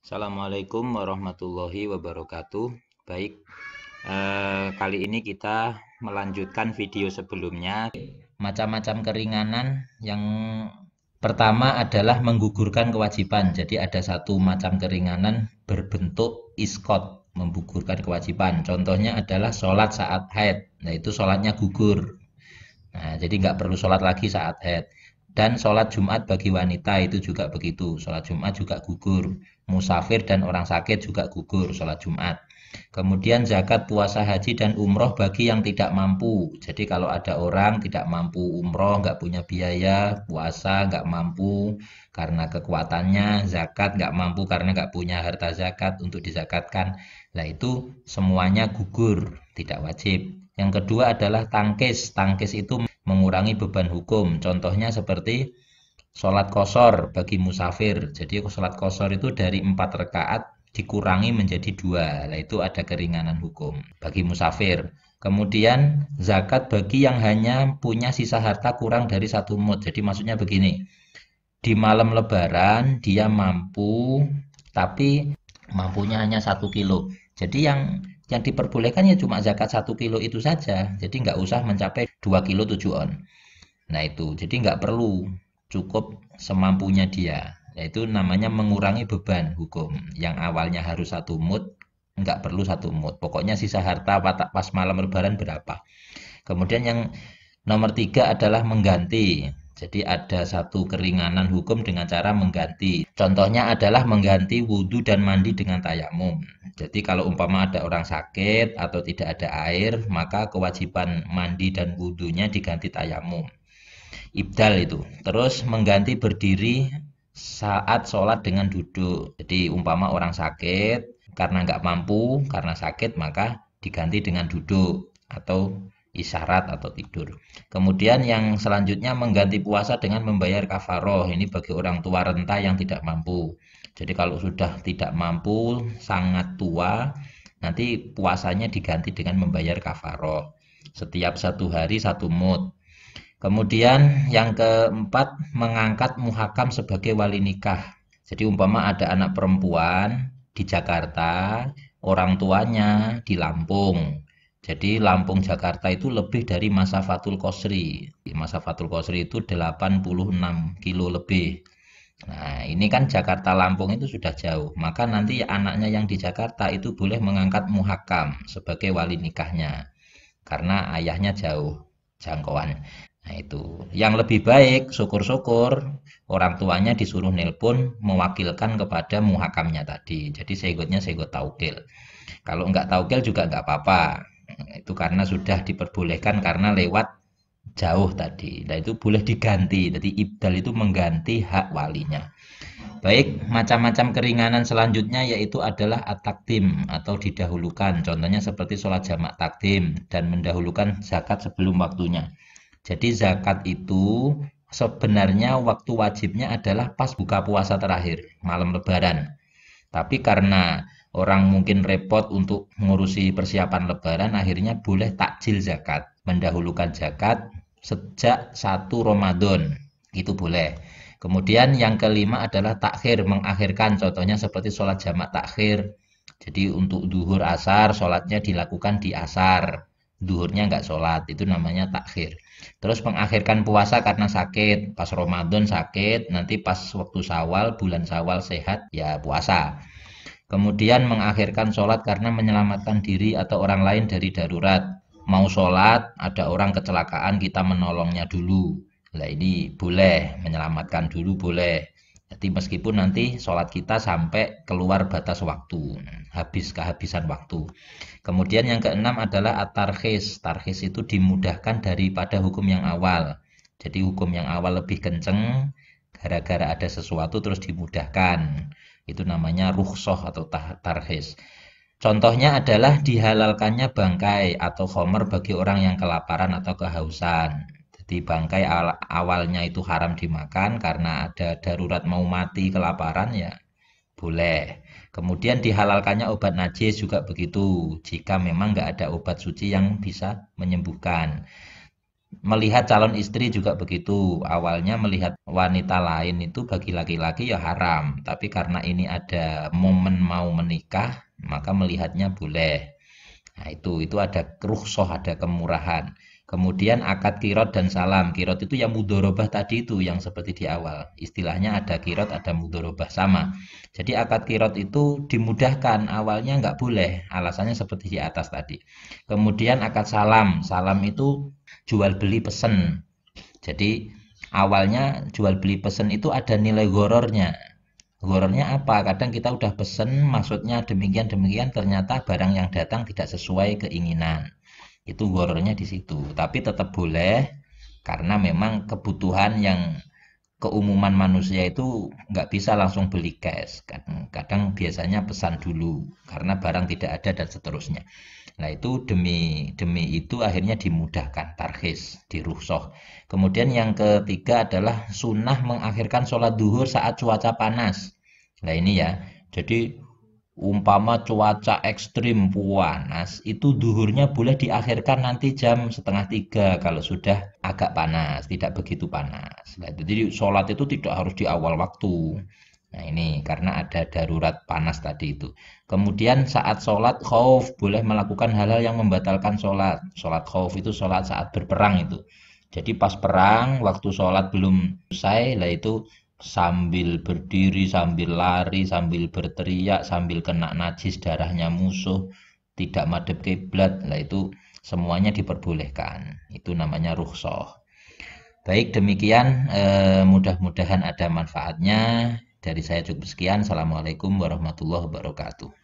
Assalamualaikum warahmatullahi wabarakatuh. Baik, kali ini kita melanjutkan video sebelumnya. Macam-macam keringanan yang pertama adalah menggugurkan kewajiban. Jadi ada satu macam keringanan berbentuk iskot, menggugurkan kewajiban. Contohnya adalah sholat saat haid. Nah itu sholatnya gugur. Nah, jadi nggak perlu sholat lagi saat haid. Dan sholat Jumat bagi wanita itu juga begitu. Sholat Jumat juga gugur. Musafir dan orang sakit juga gugur sholat Jumat. Kemudian zakat, puasa, haji, dan umroh bagi yang tidak mampu. Jadi kalau ada orang tidak mampu umroh, nggak punya biaya, puasa nggak mampu karena kekuatannya, zakat nggak mampu karena nggak punya harta zakat untuk dizakatkan. Nah itu semuanya gugur, tidak wajib. Yang kedua adalah tangkis. Tangkis itu mengurangi beban hukum. Contohnya seperti sholat qashar bagi musafir. Jadi sholat qashar itu dari 4 rakaat dikurangi menjadi 2. Nah, itu ada keringanan hukum bagi musafir. Kemudian zakat bagi yang hanya punya sisa harta kurang dari 1 mud. Jadi maksudnya begini, di malam lebaran dia mampu, tapi mampunya hanya 1 kilo. Jadi yang diperbolehkan ya cuma zakat 1 kilo itu saja. Jadi nggak usah mencapai 2 kilo 7 on. Nah itu, jadi nggak perlu, cukup semampunya dia. Nah, itu namanya mengurangi beban hukum. Yang awalnya harus 1 mud, nggak perlu 1 mud. Pokoknya sisa harta pas malam lebaran berapa. Kemudian yang nomor 3 adalah mengganti. Jadi ada satu keringanan hukum dengan cara mengganti. Contohnya adalah mengganti wudhu dan mandi dengan tayamum. Jadi kalau umpama ada orang sakit atau tidak ada air, maka kewajiban mandi dan wudhunya diganti tayamum. Ibdal itu. Terus mengganti berdiri saat sholat dengan duduk. Jadi umpama orang sakit, karena nggak mampu, karena sakit, maka diganti dengan duduk atau isyarat atau tidur. Kemudian yang selanjutnya mengganti puasa dengan membayar kafaroh. Ini bagi orang tua renta yang tidak mampu. Jadi kalau sudah tidak mampu, sangat tua, nanti puasanya diganti dengan membayar kafaroh. Setiap 1 hari 1 mud. Kemudian yang keempat, mengangkat muhakam sebagai wali nikah. Jadi umpama ada anak perempuan di Jakarta, orang tuanya di Lampung. Jadi Lampung Jakarta itu lebih dari Masafatul Qosri. Masafatul Qosri itu 86 kilo lebih. Nah, ini kan Jakarta Lampung itu sudah jauh. Maka nanti anaknya yang di Jakarta itu boleh mengangkat muhakam sebagai wali nikahnya. Karena ayahnya jauh jangkauan. Nah itu, yang lebih baik syukur-syukur orang tuanya disuruh nelpon mewakilkan kepada muhakamnya tadi. Jadi seigotnya seigot taukil. Kalau nggak taukil juga nggak apa-apa. Itu karena sudah diperbolehkan karena lewat jauh tadi. Nah itu boleh diganti. Jadi ibdal itu mengganti hak walinya. Baik, macam-macam keringanan selanjutnya yaitu adalah at-takdim atau didahulukan. Contohnya seperti sholat jamak takdim dan mendahulukan zakat sebelum waktunya. Jadi zakat itu sebenarnya waktu wajibnya adalah pas buka puasa terakhir, malam lebaran. Tapi karena orang mungkin repot untuk mengurusi persiapan lebaran, akhirnya boleh takjil zakat, mendahulukan zakat sejak 1 Ramadan. Itu boleh. Kemudian yang kelima adalah takhir, mengakhirkan. Contohnya seperti sholat jamak takhir. Jadi untuk duhur asar, sholatnya dilakukan di asar. Duhurnya nggak sholat, itu namanya takhir. Terus mengakhirkan puasa karena sakit. Pas Ramadan sakit, nanti pas waktu Syawal, bulan Syawal sehat, ya puasa. Kemudian mengakhirkan sholat karena menyelamatkan diri atau orang lain dari darurat. Mau sholat, ada orang kecelakaan, kita menolongnya dulu. Nah ini boleh, menyelamatkan dulu boleh. Jadi meskipun nanti sholat kita sampai keluar batas waktu, habis kehabisan waktu. Kemudian yang keenam adalah at-tarkhis. Tarkhis itu dimudahkan daripada hukum yang awal. Jadi hukum yang awal lebih kenceng, gara-gara ada sesuatu terus dimudahkan. Itu namanya rukhsah atau tarkhis. Contohnya adalah dihalalkannya bangkai atau khomer bagi orang yang kelaparan atau kehausan. Jadi bangkai awalnya itu haram dimakan karena ada darurat mau mati kelaparan ya boleh. Kemudian dihalalkannya obat najis juga begitu. Jika memang nggak ada obat suci yang bisa menyembuhkan. Melihat calon istri juga begitu. Awalnya melihat wanita lain itu bagi laki-laki ya haram, tapi karena ini ada momen mau menikah, maka melihatnya boleh. Nah, itu ada rukhsah, ada kemurahan. Kemudian akad kirot dan salam. Kirot itu yang mudorobah tadi itu yang seperti di awal. Istilahnya ada kirot, ada mudorobah sama. Jadi akad kirot itu dimudahkan. Awalnya nggak boleh. Alasannya seperti di atas tadi. Kemudian akad salam. Salam itu jual beli pesen. Jadi awalnya jual beli pesen itu ada nilai gorornya. Gorornya apa? Kadang kita udah pesen, maksudnya demikian-demikian, ternyata barang yang datang tidak sesuai keinginan. Itu gorornya di situ. Tapi tetap boleh, karena memang kebutuhan yang keumuman manusia itu nggak bisa langsung beli cash. Kadang biasanya pesan dulu, karena barang tidak ada dan seterusnya. Nah itu demi demi itu akhirnya dimudahkan, tarhis, dirukhsah. Kemudian yang ketiga adalah sunnah mengakhirkan sholat duhur saat cuaca panas. Nah ini ya, jadi umpama cuaca ekstrim panas, itu duhurnya boleh diakhirkan nanti jam setengah tiga kalau sudah agak panas, tidak begitu panas. Nah, jadi sholat itu tidak harus di awal waktu. Nah ini karena ada darurat panas tadi itu. Kemudian saat sholat khauf boleh melakukan hal-hal yang membatalkan sholat. Sholat khauf itu sholat saat berperang itu. Jadi pas perang, waktu sholat belum selesai, lah itu sambil berdiri, sambil lari, sambil berteriak, sambil kena najis darahnya musuh, tidak madhep kiblat, lah itu semuanya diperbolehkan. Itu namanya rukhsah. Baik, demikian mudah-mudahan ada manfaatnya. Dari saya cukup sekian. Assalamualaikum warahmatullahi wabarakatuh.